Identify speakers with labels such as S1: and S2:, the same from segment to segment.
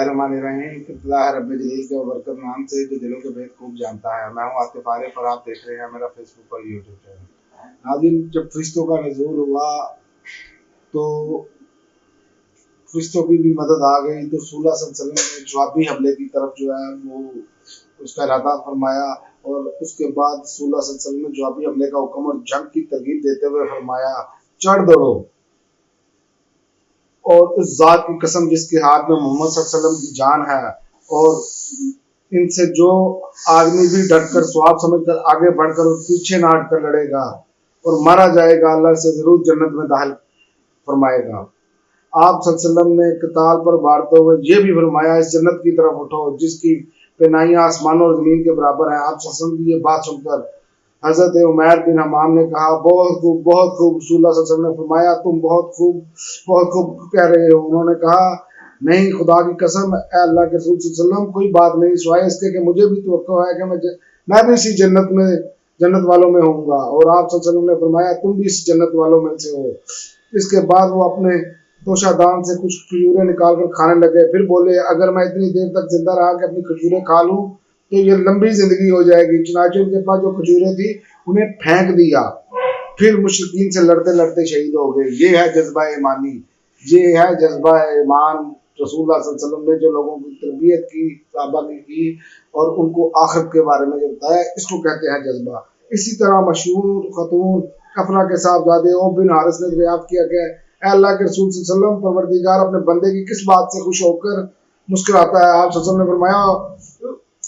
S1: बिस्मिल्लाहिर्रहमानिर्रहीम। इब्तिदा है रब्बे जलील के बरकत नाम से जो दिलों के भेद खूब जानता है। मैं हूँ आतिफ आरिफ और आप देख रहे हैं मेरा फेसबुक और यूट्यूब चैनल। नाज़रीन, जब फरिश्तों का नज़ूल हुआ तो फरिश्तों की भी मदद आ गई, तो रसूलुल्लाह सल्लल्लाहु अलैहि वसल्लम ने जवाबी हमले की तरफ जो है वो उसका इरादा फरमाया। और उसके बाद रसूलुल्लाह सल्लल्लाहु अलैहि वसल्लम ने जवाबी हमले का हुक्म और जंग की तरगीब देते हुए फरमाया, चढ़ दौड़ो और उस जात की कसम जिसके हाथ में मोहम्मद सल्लल्लाहु अलैहि वसल्लम की जान है, और इनसे जो आदमी भी डरकर स्वाब समझकर आगे बढ़कर और पीछे ना हटकर लड़ेगा और मारा जाएगा, अल्लाह से जरूर जन्नत में दाखिल फरमाएगा। आप सल्लल्लाहु अलैहि वसल्लम ने कताल पर बारते हुए ये भी फरमाया, इस जन्नत की तरफ उठो जिसकी पेनाइयाँ आसमानों और जमीन के बराबर हैं। आप सल्लल्लाहु अलैहि वसल्लम की ये बात सुनकर हज़रत उमैर बिन हमाम ने कहा, बहुत खूब बहुत खूब। रसूलुल्लाह सल्लल्लाहु अलैहि वसल्लम ने फरमाया, तुम बहुत खूब कह रहे हो। उन्होंने कहा, नहीं, खुदा की कसम, ए अल्लाह के रसूल सल्लल्लाहु अलैहि वसल्लम, कोई बात नहीं सिवाय इसके कि मुझे भी तवक्को है कि मैं भी इसी जन्नत वालों में होऊंगा। और आप सल्लल्लाहु अलैहि वसल्लम ने फरमाया, तुम भी इस जन्नत वालों में से हो। इसके बाद वो अपने तोशादान से कुछ खजूरें निकाल कर खाने लगे। फिर बोले, अगर मैं इतनी देर तक जिंदा रहा कि अपनी खजूरें खा लूं तो ये लंबी जिंदगी हो जाएगी। चुनांचे उनके पास जो खजूरें थी उन्हें फेंक दिया, फिर मुशरिकीन से लड़ते लड़ते शहीद हो गए। ये है जज्बा ईमानी, ये है जज्बा ईमान। रसूलुल्लाह सल्लल्लाहु अलैहि वसल्लम ने जो लोगों की तरबियत की, सहाबा की और उनको आखिरत के बारे में जो बताया, इसको कहते हैं जज्बा। इसी तरह मशहूर खतून कफरा के साहबजादे औफ बिन हारिस ने दरियाफ्त किया कि अल्लाह के रसूल सल्लल्लाहु अलैहि वसल्लम, परवरदिगार अपने बंदे की किस बात से खुश होकर मुस्कुराता है। आप सल्लल्लाहु अलैहि वसल्लम ने फरमाया,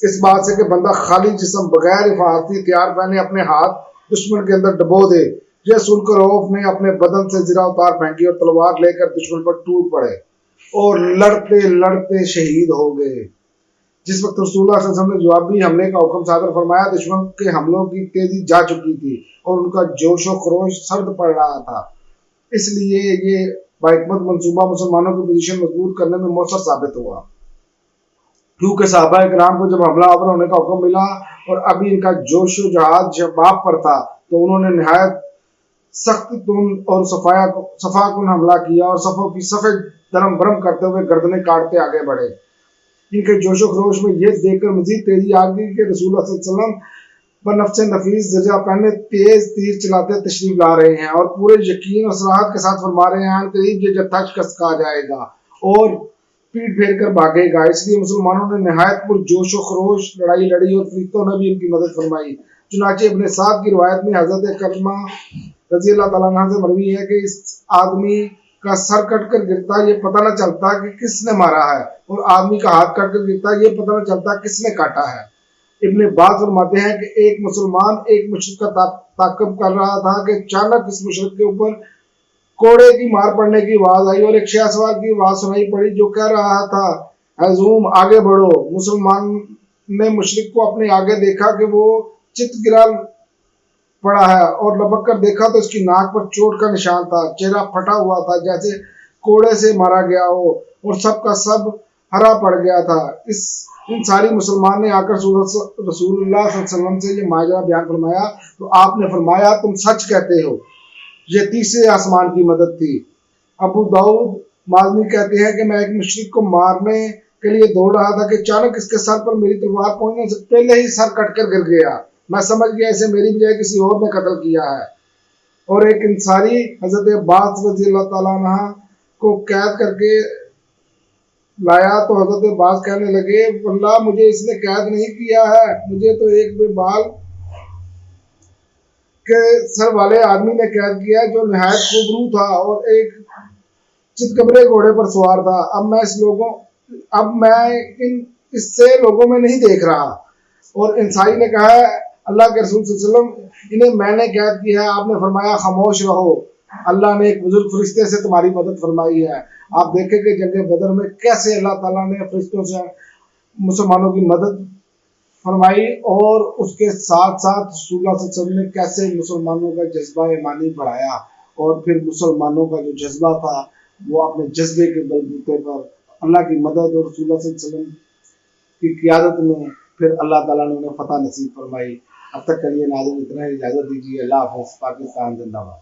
S1: इस बात से कि बंदा खाली जिस्म बगैर हिफाजती हथियार पहने अपने हाथ दुश्मन के अंदर डबो दे। यह सुनकर औफ ने अपने बदन से ज़रा उतार फेंकी और तलवार लेकर दुश्मन पर टूट पड़े और लड़ते लड़ते शहीद हो गए। जिस वक्त रसूलुल्लाह सल्लल्लाहु अलैहि वसल्लम ने जवाबी हमले का हुक्म सादर फरमाया, दुश्मन के हमलों की तेजी जा चुकी थी और उनका जोश व खरोश सर्द पड़ रहा था। इसलिए ये बाहिकमत मंसूबा मुसलमानों की पोजीशन मजबूत करने में मौसर साबित हुआ। क्योंकि सहाबा इकराम को जब हमला आवर होने का हुक्म मिला और अभी इनका जोश जहाद शबाब पर था, तो उन्होंने निहायत सख्त तुन और सफाकुन हमला किया और सफ़ों की सफ़े दरम भरम करते हुए गर्दनें काटते आगे बढ़े। इनके जोशो खरोश में यह देखकर मजीद तेजी आ गई कि रसूलुल्लाह सल्लल्लाहु अलैहि वसल्लम बनफ्से नफीस दर्जा पहने तेज तीर चलाते तशरीफ ला रहे हैं और पूरे यकीन और सराहत के साथ फरमा रहे हैं, करीब ये जत्था शिकस्त खा जाएगा और पीठ फेर कर भागेगा। इसलिए मुसलमानों ने निहायत पुरजोश व खरोश लड़ाई लड़ी और फरिश्तों ने भी इनकी मदद फरमाई। चुनांचे इब्ने साद की रिवायत में हजरत करमा रजी अल्लाह तआला अन्हा से मरवी है कि इस आदमी का सर कट कर गिरता ये पता न चलता कि किसने मारा है, और आदमी का हाथ कट कर गिरता ये पता न चलता किसने काटा है। इब्ने बाज फरमाते हैं कि एक मुसलमान एक मुशरिक का ताक़ब कर रहा था कि अचानक इस मुशरिक के ऊपर कोड़े की मार पड़ने की आवाज आई और एक शहसवार की आवाज सुनाई पड़ी जो कह रहा था, हजूम आगे बढ़ो। मुसलमान ने मुशरिक को अपने आगे देखा कि वो चित गिरा पड़ा है और लपक कर देखा तो उसकी नाक पर चोट का निशान था। चेहरा फटा हुआ था जैसे कोड़े से मारा गया हो और सब का सब हरा पड़ गया था। इन सारी मुसलमान ने आकर रसूलुल्लाह सल्लल्लाहु अलैहि वसल्लम से ये माजरा बयान फरमाया, तो आपने फरमाया, तुम सच कहते हो, ये तीसरे आसमान की मदद थी। अबू दाऊद माजनी कहते हैं कि मैं एक मुशरिक को मारने के लिए दौड़ रहा था कि अचानक इसके सर पर मेरी तलवार पहुंचने से पहले ही सर कटकर गिर गया। मैं समझ गया इसे मेरी बजाय किसी और ने कत्ल किया है। और एक इंसारी हजरत अब्बास रज़ी अल्लाह तआला अन्हा को कैद करके लाया तो हजरत अब्बास कहने लगे, वल्लाह मुझे इसने कैद नहीं किया है, मुझे तो एक बेबाल के सर वाले आदमी ने कैद किया जो निहायत खूबरू था और एक चितकबरे घोड़े पर सवार था। अब मैं इससे लोगों में नहीं देख रहा। और इंसारी ने कहा, अल्लाह के रसूल सल्लल्लाहु अलैहि वसल्लम, इन्हें मैंने कैद किया है। आपने फरमाया, खामोश रहो, अल्लाह ने एक बुजुर्ग फरिश्ते से तुम्हारी मदद फरमाई है। आप देखें कि जंग बदर में कैसे अल्लाह ताला ने फरिश्तों से मुसलमानों की मदद फरमाई और उसके साथ साथ रसूलुल्लाह सल्लल्लाहु अलैहि वसल्लम ने कैसे मुसलमानों का जज्बा ईमानी बढ़ाया और फिर मुसलमानों का जो जज्बा था वो अपने जज्बे के बलबूते पर अल्लाह की मदद और रसूलुल्लाह सल्लल्लाहु अलैहि वसल्लम की क़ियादत में फिर अल्लाह ताला ने उन्हें फतह नसीब फरमाई। अब तक के लिए नाज़रीन इतना ही, इजाज़त दीजिए। अल्लाह हाफ़िज़। पाकिस्तान जिंदाबाद।